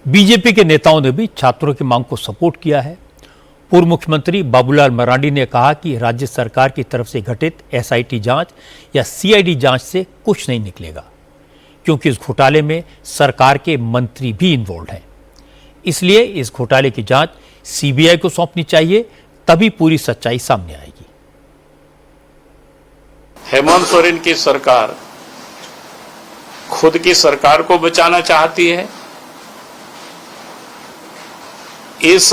BJP के नेताओं ने भी छात्रों की मांग को सपोर्ट किया है। पूर्व मुख्यमंत्री बाबूलाल मरांडी ने कहा कि राज्य सरकार की तरफ से घटित एसआईटी जांच या सीआईडी जांच से कुछ नहीं निकलेगा, क्योंकि इस घोटाले में सरकार के मंत्री भी इन्वॉल्व हैं। इसलिए इस घोटाले की जांच सीबीआई को सौंपनी चाहिए, तभी पूरी सच्चाई सामने आएगी। हेमंत सोरेन की सरकार खुद की सरकार को बचाना चाहती है। इस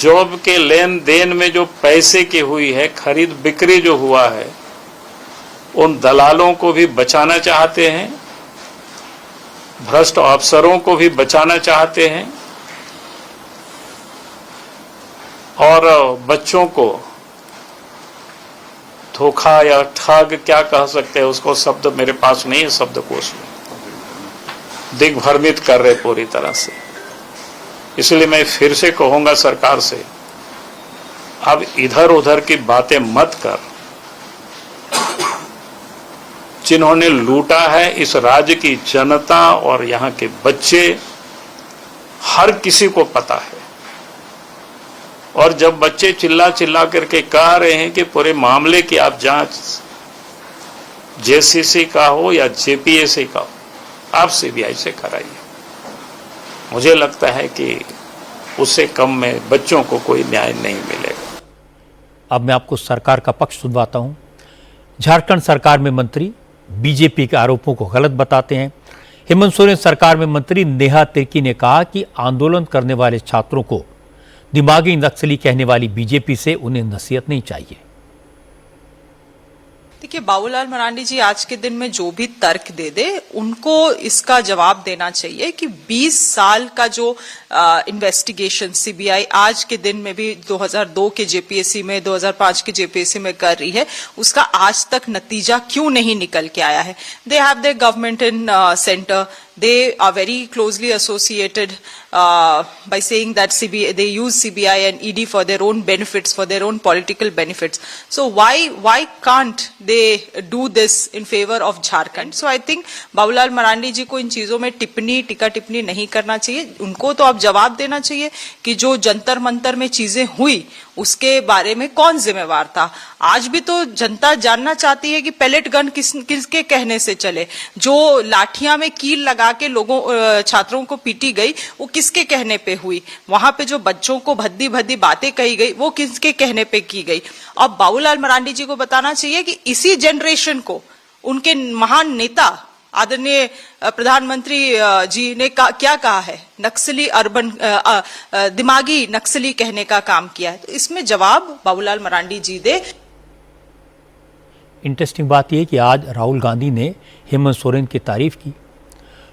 जॉब के लेन देन में जो पैसे की हुई है, खरीद बिक्री जो हुआ है, उन दलालों को भी बचाना चाहते हैं, भ्रष्ट अफसरों को भी बचाना चाहते हैं और बच्चों को धोखा या ठग क्या कह सकते हैं, उसको शब्द मेरे पास नहीं है शब्दकोश में, दिग्भ्रमित कर रहे पूरी तरह से। इसलिए मैं फिर से कहूंगा सरकार से, अब इधर उधर की बातें मत कर। जिन्होंने लूटा है इस राज्य की जनता और यहाँ के बच्चे, हर किसी को पता है। और जब बच्चे चिल्ला चिल्ला करके कह रहे हैं कि पूरे मामले की आप जांच जेसीसी का हो या जेपीएससी का हो, आप सीबीआई से कराइए। मुझे लगता है कि उससे कम में बच्चों को कोई न्याय नहीं मिलेगा। अब मैं आपको सरकार का पक्ष सुनवाता हूं। झारखंड सरकार में मंत्री बीजेपी के आरोपों को गलत बताते हैं। हेमंत सोरेन सरकार में मंत्री नेहा तिर्की ने कहा कि आंदोलन करने वाले छात्रों को दिमागी नक्सली कहने वाली बीजेपी से उन्हें नसीहत नहीं चाहिए। देखिए, बाबूलाल मरांडी जी आज के दिन में जो भी तर्क दे दे, उनको इसका जवाब देना चाहिए कि 20 साल का जो इन्वेस्टिगेशन सीबीआई आज के दिन में भी 2002 के जेपीएससी में, 2005 के जेपीएससी में कर रही है, उसका आज तक नतीजा क्यों नहीं निकल के आया है। They have their government in centre, they are very closely associated by saying that they use CBI and ED for their own benefits, for their own political benefits. So why can't they do this in favor of Jharkhand? So I think Babulal Marandi ji को इन चीजों में टिका टिप्पणी नहीं करना चाहिए। उनको तो अब जवाब देना चाहिए कि जो जंतर मंतर में चीजें हुई उसके बारे में कौन जिम्मेवार था। आज भी तो जनता जानना चाहती है कि पैलेट गन किसके कहने से चले, जो लाठियां में कील लगा के लोगों छात्रों को पीटी गई वो किसके कहने पे हुई, वहां पे जो बच्चों को भद्दी भद्दी बातें कही गई वो किसके कहने पे की गई। अब बाबूलाल मरांडी जी को बताना चाहिए कि इसी जनरेशन को उनके महान नेता आदरणीय प्रधानमंत्री जी ने क्या कहा है, नक्सली अर्बन दिमागी नक्सली कहने का काम किया है। तो इसमें जवाब बाबूलाल मरांडी जी दे। इंटरेस्टिंग बात यह कि आज राहुल गांधी ने हेमंत सोरेन की तारीफ की।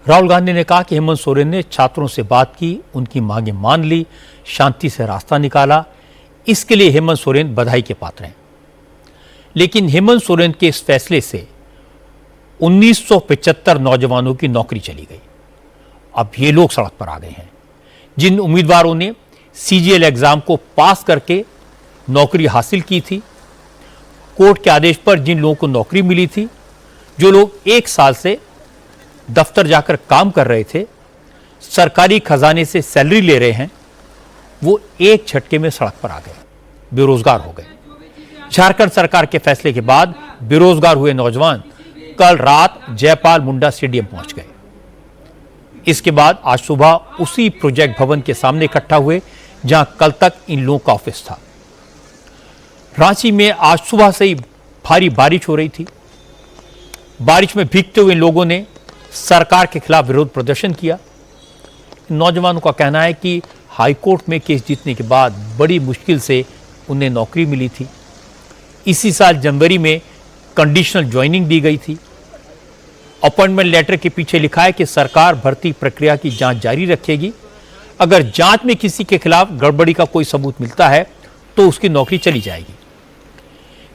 राहुल गांधी ने कहा कि हेमंत सोरेन ने छात्रों से बात की, उनकी मांगें मान ली, शांति से रास्ता निकाला। इसके लिए हेमंत सोरेन बधाई के पात्र हैं। लेकिन हेमंत सोरेन के इस फैसले से 1975 नौजवानों की नौकरी चली गई। अब ये लोग सड़क पर आ गए हैं। जिन उम्मीदवारों ने सीजीएल एग्जाम को पास करके नौकरी हासिल की थी, कोर्ट के आदेश पर जिन लोगों को नौकरी मिली थी, जो लोग 1 साल से दफ्तर जाकर काम कर रहे थे, सरकारी खजाने से सैलरी ले रहे हैं, वो एक झटके में सड़क पर आ गए, बेरोजगार हो गए। झारखंड सरकार के फैसले के बाद बेरोजगार हुए नौजवान कल रात जयपाल मुंडा स्टेडियम पहुंच गए। इसके बाद आज सुबह उसी प्रोजेक्ट भवन के सामने इकट्ठा हुए जहां कल तक इन लोगों का ऑफिस था। रांची में आज सुबह से ही भारी बारिश हो रही थी। बारिश में भीगते हुए लोगों ने सरकार के खिलाफ विरोध प्रदर्शन किया। नौजवानों का कहना है कि हाईकोर्ट में केस जीतने के बाद बड़ी मुश्किल से उन्हें नौकरी मिली थी। इसी साल जनवरी में कंडीशनल ज्वाइनिंग दी गई थी। अपॉइंटमेंट लेटर के पीछे लिखा है कि सरकार भर्ती प्रक्रिया की जांच जारी रखेगी। अगर जांच में किसी के खिलाफ गड़बड़ी का कोई सबूत मिलता है तो उसकी नौकरी चली जाएगी।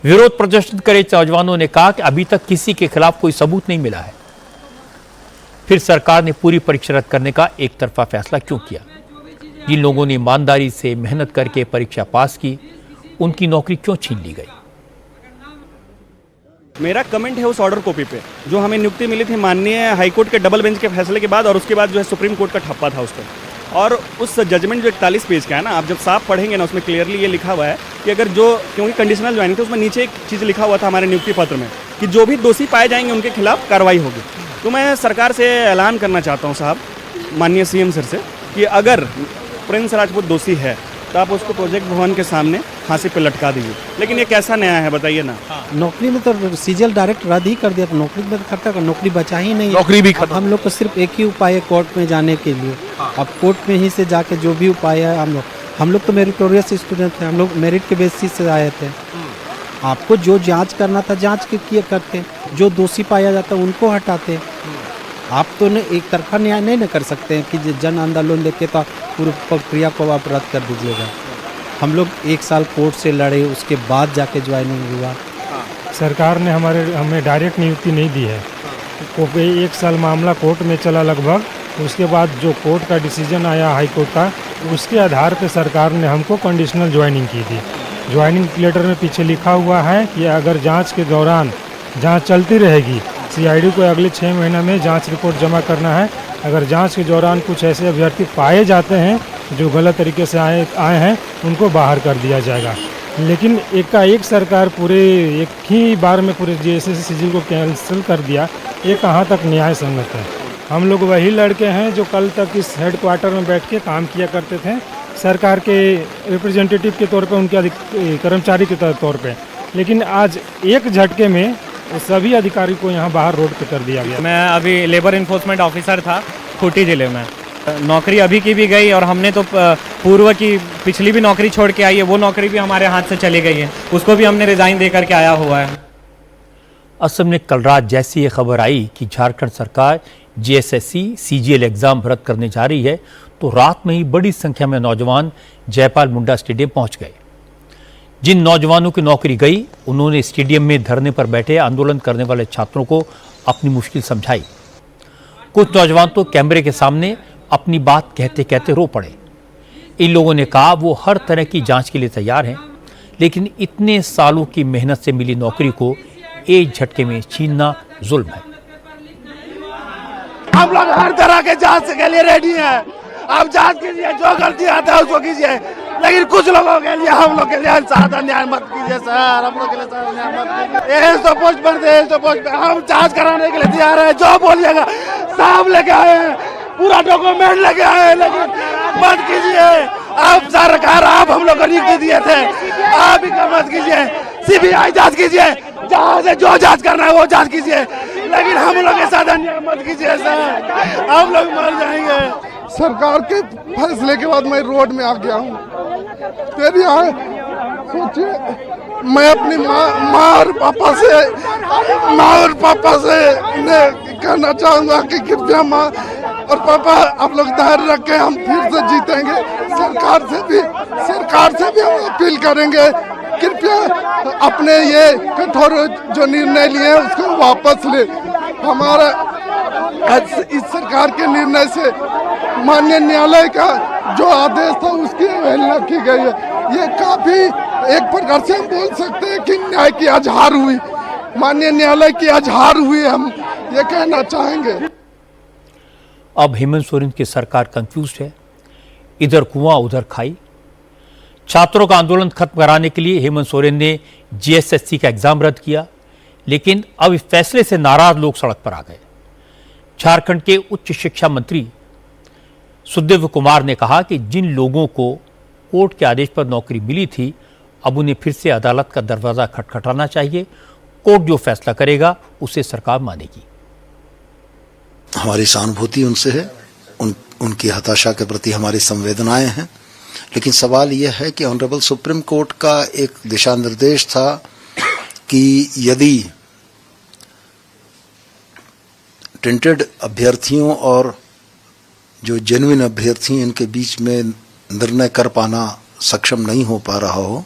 विरोध प्रदर्शन करे नौजवानों ने कहा कि अभी तक किसी के खिलाफ कोई सबूत नहीं मिला है। फिर सरकार ने पूरी परीक्षा रद्द करने का एक तरफा फैसला क्यों किया? जिन लोगों ने ईमानदारी से मेहनत करके परीक्षा पास की, उनकी नौकरी क्यों छीन ली गई? मेरा कमेंट है उस ऑर्डर कॉपी पे जो हमें नियुक्ति मिली थी माननीय हाईकोर्ट के डबल बेंच के फैसले के बाद, और उसके बाद जो है सुप्रीम कोर्ट का ठप्पा था उस पर। और उस जजमेंट जो 41 पेज का है ना, आप जब साफ पढ़ेंगे ना, उसमें क्लियरली ये लिखा हुआ है कि अगर जो, क्योंकि कंडीशनल ज्वाइनिंग थी, उसमें नीचे एक चीज़ लिखा हुआ था हमारे नियुक्ति पत्र में कि जो भी दोषी पाए जाएंगे उनके खिलाफ कार्रवाई होगी। तो मैं सरकार से ऐलान करना चाहता हूँ साहब, माननीय सीएम सर से, कि अगर प्रिंस राजपूत दोषी है तो आप उसको प्रोजेक्ट भवन के सामने फांसी पे लटका दीजिए। लेकिन ये कैसा न्याय है बताइए ना। नौकरी में तो सीजीएल डायरेक्ट रद्द ही कर दिया, तो नौकरी में खर्चा का नौकरी बचा ही नहीं। नौकरी भी अब हम लोग को सिर्फ एक ही उपाय है कोर्ट में जाने के लिए। अब कोर्ट में ही से जाके जो भी उपाय है, हम लोग तो मेरिटोरियस स्टूडेंट हैं, हम लोग मेरिट के बेसिस से आए थे। आपको जो जांच करना था जांच के किए करते, जो दोषी पाया जाता उनको हटाते। आप तो एक तरफा न्याय नहीं न कर सकते हैं कि जन आंदोलन लेके तो पूरी प्रक्रिया को आप रद्द कर दीजिएगा। हम लोग 1 साल कोर्ट से लड़े, उसके बाद जाके ज्वाइनिंग हुआ। सरकार ने हमें डायरेक्ट नियुक्ति नहीं दी है। 1 साल मामला कोर्ट में चला लगभग, उसके बाद जो कोर्ट का डिसीजन आया हाई कोर्ट का, उसके आधार पर सरकार ने हमको कंडीशनल ज्वाइनिंग की थी। ज्वाइनिंग लेटर में पीछे लिखा हुआ है कि अगर जांच के दौरान जांच चलती रहेगी, सीआईडी को अगले 6 महीने में जांच रिपोर्ट जमा करना है। अगर जांच के दौरान कुछ ऐसे अभ्यर्थी पाए जाते हैं जो गलत तरीके से आए हैं, उनको बाहर कर दिया जाएगा। लेकिन एकाएक सरकार पूरे एक ही बार में पूरे जीएसएससी सीजीएल को कैंसिल कर दिया। ये कहाँ तक न्याय संगत है? हम लोग वही लड़के हैं जो कल तक इस हेडक्वार्टर में बैठ के काम किया करते थे, सरकार के रिप्रेजेंटेटिव के तौर पे, उनके कर्मचारी के तौर पे। लेकिन आज एक झटके में सभी अधिकारी को यहाँ बाहर रोड पे कर दिया गया। मैं अभी लेबर इन्फोर्समेंट ऑफिसर था खूंटी ज़िले में। नौकरी अभी की भी गई और हमने तो पूर्व की पिछली भी नौकरी छोड़ के आई है, वो नौकरी भी हमारे हाथ से चली गई है, उसको भी हमने रिजाइन दे करके आया हुआ है। असम में कल रात जैसी ये खबर आई कि झारखंड सरकार जीएसएससी सीजीएल एग्जाम रद्द करने जा रही है, तो रात में ही बड़ी संख्या में नौजवान जयपाल मुंडा स्टेडियम पहुंच गए। जिन नौजवानों की नौकरी गई, उन्होंने स्टेडियम में धरने पर बैठे आंदोलन करने वाले छात्रों को अपनी मुश्किल समझाई। कुछ नौजवान तो कैमरे के सामने अपनी बात कहते कहते रो पड़े। इन लोगों ने कहा वो हर तरह की जांच के लिए तैयार हैं, लेकिन इतने सालों की मेहनत से मिली नौकरी को एक झटके में छीनना जुल्म है। हम लोग हर तरह के जांच के लिए रेडी हैं। आप जांच कीजिए, जो गलती आता है उसको कीजिए, लेकिन कुछ लोगों के लिए, हम लोग के लिए ज्यादा न्याय मत कीजिए सर। हम लोग के लिए ज्यादा न्याय मत कीजिए। तो पोस्ट पर हम जांच कराने के लिए तैयार है, जो बोलिएगा साहब लेके आए हैं, पूरा डॉक्यूमेंट लेके आए हैं, लेकिन मत कीजिए। आप सरकार, आप हम लोग को नियुक्ति दिए थे, आप ही का मत कीजिए। सीबीआई जांच कीजिए, जहाँ से जो जांच करना है वो जांच कीजिए, लेकिन हम लोग के साथ अन्याय मत कीजिए सर, हम लोग मर जाएंगे। सरकार के फैसले के बाद मैं रोड में आ गया हूँ। फिर यहाँ सोचिए, मैं अपनी माँ और पापा से कहना चाहूँगा कि कृपया माँ और पापा आप लोग धैर्य रखें, हम फिर से जीतेंगे। सरकार से भी हम अपील करेंगे, कृपया अपने ये कठोर जो निर्णय लिए हैं उसको वापस ले। हमारा इस सरकार के निर्णय से माननीय न्यायालय का जो आदेश था उसकी अवहेलना की गई है। ये काफी एक प्रकार से हम बोल सकते हैं कि न्याय की आजहार हुई, माननीय न्यायालय की आजहार हुई, हम ये कहना चाहेंगे। अब हेमंत सोरेन की सरकार कंफ्यूज है, इधर कुआं उधर खाई। छात्रों का आंदोलन खत्म कराने के लिए हेमंत सोरेन ने जीएसएससी का एग्जाम रद्द किया, लेकिन अब इस फैसले से नाराज लोग सड़क पर आ गए। झारखंड के उच्च शिक्षा मंत्री सुखदेव कुमार ने कहा कि जिन लोगों को कोर्ट के आदेश पर नौकरी मिली थी, अब उन्हें फिर से अदालत का दरवाजा खटखटाना चाहिए। कोर्ट जो फैसला करेगा उसे सरकार मानेगी। हमारी सहानुभूति उनसे है, उनकी हताशा के प्रति हमारी संवेदनाएं हैं, लेकिन सवाल यह है कि ऑनरेबल सुप्रीम कोर्ट का एक दिशा निर्देश था कि यदि टेंटेड अभ्यर्थियों और जो जेन्युइन अभ्यर्थी इनके बीच में निर्णय कर पाना सक्षम नहीं हो पा रहा हो,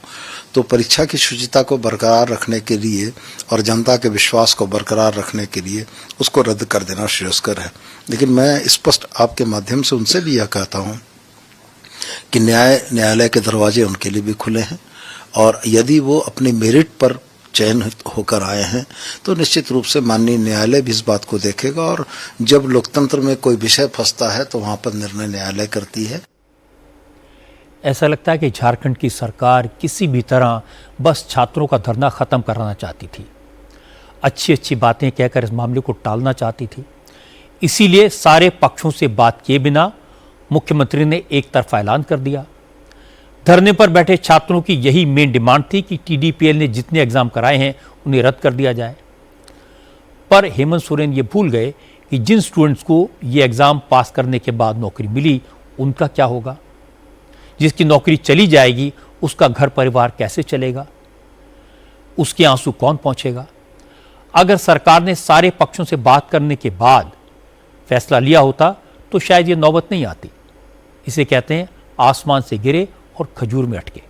तो परीक्षा की शुचिता को बरकरार रखने के लिए और जनता के विश्वास को बरकरार रखने के लिए उसको रद्द कर देना श्रेयस्कर है। लेकिन मैं स्पष्ट आपके माध्यम से उनसे भी यह कहता हूं कि न्यायालय के दरवाजे उनके लिए भी खुले हैं, और यदि वो अपने मेरिट पर चयन होकर आए हैं, तो निश्चित रूप से माननीय न्यायालय भी इस बात को देखेगा और जब लोकतंत्र में कोई विषय फंसता है तो वहां पर निर्णय न्यायालय करती है। ऐसा लगता है कि झारखंड की सरकार किसी भी तरह बस छात्रों का धरना खत्म कराना चाहती थी, अच्छी अच्छी बातें कहकर इस मामले को टालना चाहती थी। इसीलिए सारे पक्षों से बात किए बिना मुख्यमंत्री ने एक तरफा ऐलान कर दिया। धरने पर बैठे छात्रों की यही मेन डिमांड थी कि टीडीपीएल ने जितने एग्जाम कराए हैं उन्हें रद्द कर दिया जाए। पर हेमंत सोरेन ये भूल गए कि जिन स्टूडेंट्स को ये एग्जाम पास करने के बाद नौकरी मिली, उनका क्या होगा? जिसकी नौकरी चली जाएगी उसका घर परिवार कैसे चलेगा? उसके आंसू कौन पहुंचेगा? अगर सरकार ने सारे पक्षों से बात करने के बाद फैसला लिया होता तो शायद ये नौबत नहीं आती। इसे कहते हैं आसमान से गिरे और खजूर में अटके।